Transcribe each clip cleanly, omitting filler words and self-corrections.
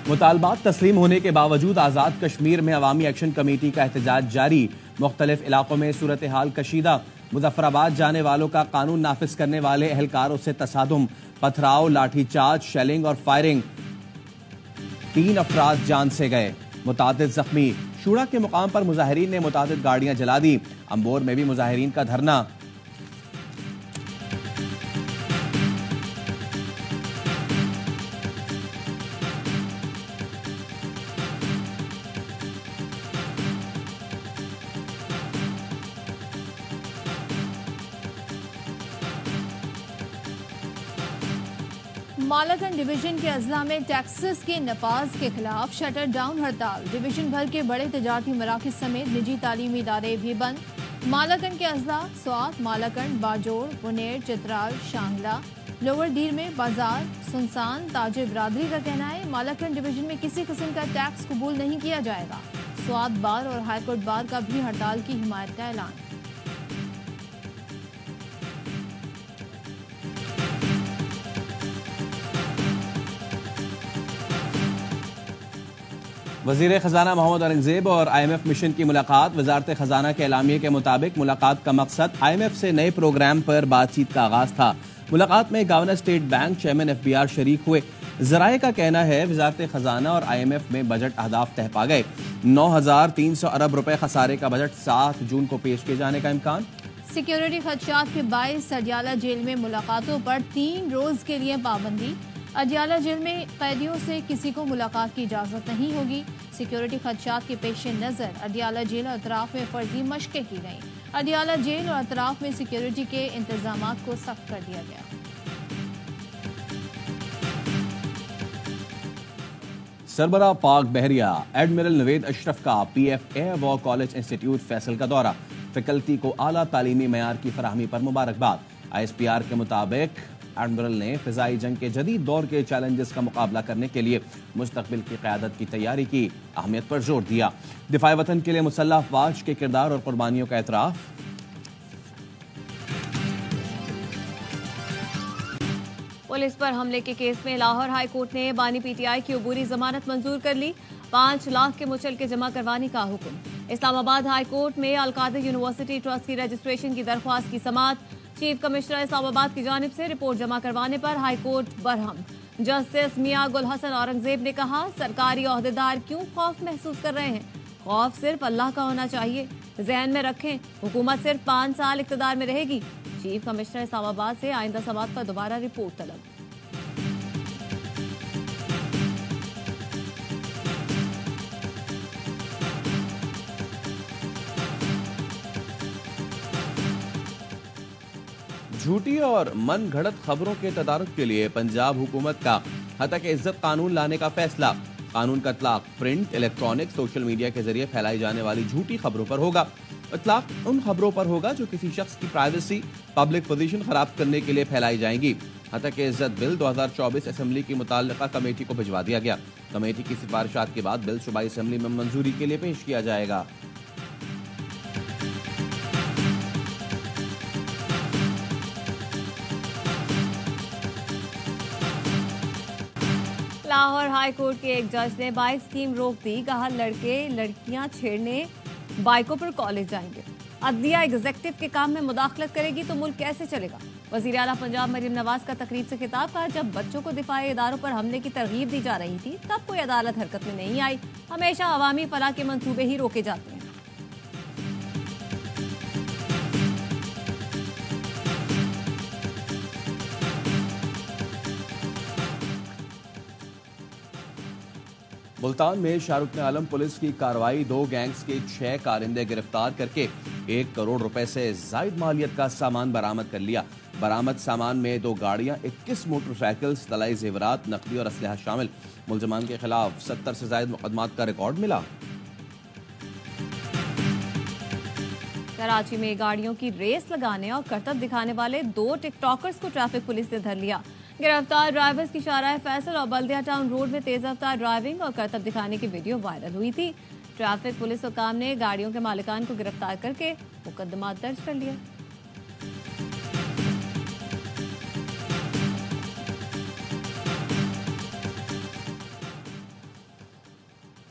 मुतालबात तस्लीम होने के बावजूद आज़ाद कश्मीर में अवामी एक्शन कमेटी का एहतजाज जारी। मुख्तलिफ इलाकों में सूरत हाल कशीदा। मुजफ्फराबाद जाने वालों का कानून नाफिज करने वाले एहलकारों से तसादुम, पथराव, लाठीचार्ज, शेलिंग और फायरिंग। 3 अफराद जान से गए, मुतादिद जख्मी। शूरा के मुकाम पर मुजाहिरीन ने मुतादिद गाड़ियां जला दी। अंबोर में भी मुजाहिरीन का धरना। मालाकन डिवीजन के अजला में टैक्सेस के नफाज के खिलाफ शटर डाउन हड़ताल। डिवीजन भर के बड़े तजारती मराकज समेत निजी तालीमी इदारे भी बंद। मालाकन के अजला स्वात, मालाकन, बाजोड़, पुनेर, चित्राल, शांगला, लोअर दीर में बाजार सुनसान। ताजिर बरादरी का कहना है मालाकन डिवीजन में किसी किस्म का टैक्स कबूल नहीं किया जाएगा। स्वात बार और हाईकोर्ट बार का भी हड़ताल की हिमायत का ऐलान। वज़ीर ख़जाना मोहम्मद औरंगज़ेब और IMF मिशन की मुलाकात। वज़ारत ख़जाना के एलामिये के मुताबिक मुलाकात का मकसद IMF से नए प्रोग्राम पर बातचीत का आगाज था। मुलाकात में governor state bank, chairman FBR शरीक हुए। ज़राए का कहना है वज़ारत ख़जाना और IMF में बजट अहदाफ तय पा गए। 9,300 अरब रुपए खसारे का बजट 7 जून को पेश किए जाने का इम्कान। सिक्योरिटी खदशात के बायस अडियाला जेल में मुलाकातों पर 3 रोज के लिए पाबंदी। अडियाला जेल में कैदियों से किसी को मुलाकात की इजाजत नहीं होगी। सिक्योरिटी खदशात के पेश नजर अडियाला जेल और अतराफ में फर्जी मशकें की गईं। अडियाला जेल और अतराफ में सिक्योरिटी के इंतजामात को सख्त कर दिया गया। सरबराह पाक बहरिया एडमिरल नवेद अशरफ का PF air war college institute Faisal का दौरा। फैकल्टी को आला तालीमी मयार की फराहमी पर मुबारकबाद। ISPR के मुताबिक एडमिरल ने फिजाई जंग के जदीद दौर के चैलेंजेस का मुकाबला करने के लिए मुस्तकबिल की क़यादत की तैयारी की अहमियत पर जोर दिया। दिफाए वतन के लिए मुसल्लह अफवाज के किरदार और कुर्बानियों का एतराफ़। पुलिस पर हमले के केस में लाहौर हाई कोर्ट ने बानी PTI की अबूरी जमानत मंजूर कर ली। 5 लाख के मुचलके जमा करवाने का हुक्म। इस्लामाबाद हाई कोर्ट में अलकादिर यूनिवर्सिटी ट्रस्ट की रजिस्ट्रेशन की दरख्वास्त की समाअत। चीफ कमिश्नर इस्लामाबाद की जानिब से रिपोर्ट जमा करवाने पर हाई कोर्ट बरहम। जस्टिस मियां गुल हसन औरंगजेब ने कहा सरकारी ओहदेदार क्यों खौफ महसूस कर रहे हैं। खौफ सिर्फ अल्लाह का होना चाहिए। जहन में रखें हुकूमत सिर्फ 5 साल इक़्तिदार में रहेगी। चीफ कमिश्नर इस्लामाबाद से आइंदा समाअत पर दोबारा रिपोर्ट तलब। झूठी और मन घड़त खबरों के तदारुक के लिए पंजाब हुकूमत का हतक इज्जत कानून लाने का फैसला। कानून का इतलाक प्रिंट, इलेक्ट्रॉनिक, सोशल मीडिया के जरिए फैलाई जाने वाली झूठी खबरों पर होगा। इतलाक उन खबरों पर होगा जो किसी शख्स की प्राइवेसी, पब्लिक पोजीशन खराब करने के लिए फैलाई जाएंगी। हतक इज्जत बिल 2024 असेंबली की मुताल्लिका कमेटी को भिजवा दिया गया। कमेटी की सिफारिशात के बाद बिल सूबाई असेंबली में मंजूरी के लिए पेश किया जाएगा। लाहौर हाई कोर्ट के एक जज ने बाइक स्कीम रोक दी। कहा लड़के लड़कियां छेड़ने बाइकों पर कॉलेज जाएंगे। अदलिया एग्जेक्टिव के काम में मुदाखलत करेगी तो मुल्क कैसे चलेगा। वज़ीर आला पंजाब मरीम नवाज का तकरीब से खिताब। कहा जब बच्चों को दिफाई इदारों पर हमले की तरगीब दी जा रही थी तब कोई अदालत हरकत में नहीं आई। हमेशा अवामी फलाह के मंसूबे ही रोके जाते हैं। मुल्तान में शाहरुख आलम पुलिस की कार्रवाई। 2 गैंग्स के 6 कारिंदे गिरफ्तार करके 1 करोड़ रुपए से जायद मालियत का सामान बरामद कर लिया। बरामद सामान में 2 गाड़ियां, 21 मोटरसाइकिल्स, तलाई जेवरात, नकदी और असलहा शामिल। मुलजमान के खिलाफ 70 से ज्यादा मुकदमात का रिकॉर्ड मिला। कराची में गाड़ियों की रेस लगाने और करतब दिखाने वाले 2 टिकटॉकर्स को ट्रैफिक पुलिस ने धर लिया। गिरफ्तार ड्राइवर्स की शाहराह फैसल और बल्दिया टाउन रोड में तेज रफ्तार ड्राइविंग और करतब दिखाने की वीडियो वायरल हुई थी। ट्रैफिक पुलिस हुकाम ने गाड़ियों के मालिकान को गिरफ्तार करके मुकदमा दर्ज कर लिया।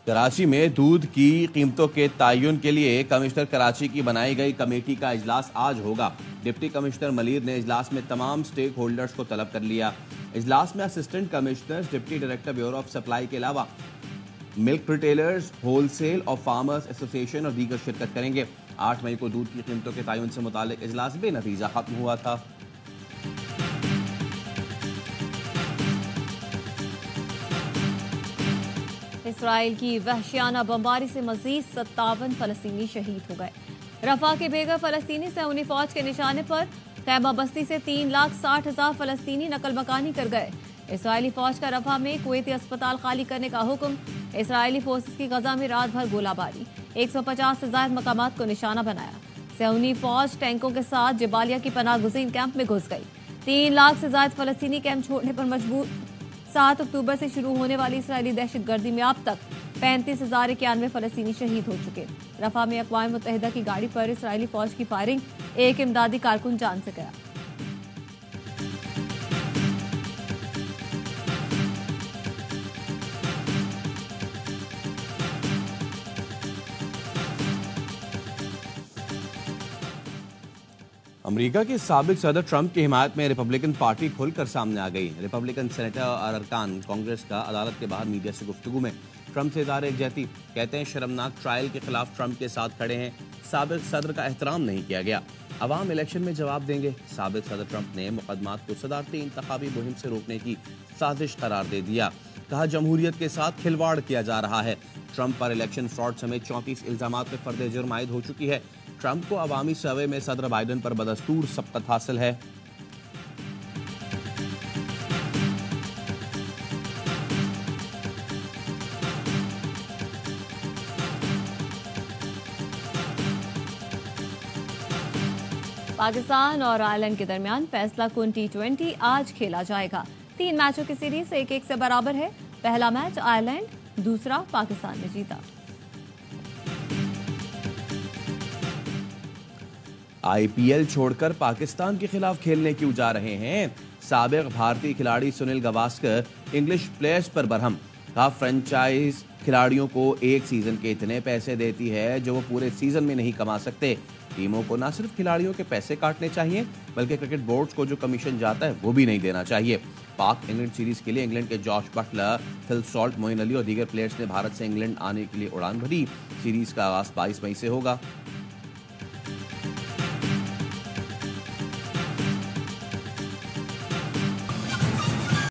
कराची में दूध की कीमतों के तयन के लिए कमिश्नर कराची की बनाई गई कमेटी का इजलास आज होगा। डिप्टी कमिश्नर मलिर ने इजलास में तमाम स्टेक होल्डर्स को तलब कर लिया। इजलास में assistant commissioners, deputy director bureau of supply के अलावा मिल्क रिटेलर्स, होलसेल और फार्मर्स एसोसिएशन और दीगर शिरकत करेंगे। 8 मई को दूध की कीमतों के तयन से मुतालिक इजलास बेनतीजा खत्म हुआ था। इसराइल की वहशियाना बमबारी से मजीद 57 फलस्तीनी शहीद हो गए। रफा के बेघर फलस्तीनी सऊदी फौज के निशाने पर खैमा बस्ती से 3,60,000 फलस्तीनी नकल मकानी कर गए। इसराइली फौज का रफा में कुवैती अस्पताल खाली करने का हुक्म। इसराइली फोर्सेस की गजा में रात भर गोलाबारी, 150 से ज्यादा मकामात को निशाना बनाया। सऊदी फौज टैंकों के साथ जबालिया की पनाह गुज़ीन कैंप में घुस गई। 3 लाख से ज्यादा फलस्तीनी कैंप छोड़ने पर मजबूर। 7 अक्टूबर से शुरू होने वाली इसराइली दहशतगर्दी में अब तक 35,091 फलस्तीनी शहीद हो चुके। रफा में अक़वाम मुत्तहिदा की गाड़ी पर इसराइली फौज की फायरिंग, एक इमदादी कारकुन जान से गया। अमेरिका के साबिक सदर ट्रंप की हिमायत में रिपब्लिकन पार्टी खुलकर सामने आ गई। रिपब्लिकन सेनेटर और अरकान कांग्रेस का अदालत के बाहर मीडिया से गुफ्तगू में ट्रंप से इज़हार यकजहती। कहते हैं शर्मनाक ट्रायल के खिलाफ ट्रंप के साथ खड़े हैं। साबिक सदर का एहतराम नहीं किया गया। अवाम इलेक्शन में जवाब देंगे। साबिक सदर ट्रंप ने मुकदमात को सदारती इंतखाबी मुहिम से रोकने की साजिश करार दे दिया। कहा जमहूरियत के साथ खिलवाड़ किया जा रहा है। ट्रंप पर इलेक्शन फ्रॉड समेत 34 इल्जामात में फर्द जुर्म आयद हो चुकी है। ट्रंप को अवामी सर्वे में सदर बाइडन पर बदस्तूर सबकत हासिल है। पाकिस्तान और आयरलैंड के दरमियान फैसला कुन T20 आज खेला जाएगा। 3 मैचों की सीरीज 1-1 से बराबर है। पहला मैच आयरलैंड, दूसरा पाकिस्तान ने जीता। IPL छोड़कर पाकिस्तान के खिलाफ खेलने क्यों जा रहे हैं? साबिक भारतीय खिलाड़ी सुनील गावस्कर इंग्लिश प्लेयर्स पर बरहम। कहा फ्रेंचाइज खिलाड़ियों को एक सीजन के इतने पैसे देती है जो वो पूरे सीजन में नहीं कमा सकते। टीमों को न सिर्फ खिलाड़ियों के पैसे काटने चाहिए बल्कि क्रिकेट बोर्ड्स को जो कमीशन जाता है वो भी नहीं देना चाहिए। पाक इंग्लैंड सीरीज के लिए इंग्लैंड के Jos Buttler, Phil Salt, Moeen Ali और दीगर प्लेयर्स ने भारत से इंग्लैंड आने के लिए उड़ान भरी। सीरीज का आगाज 22 मई से होगा।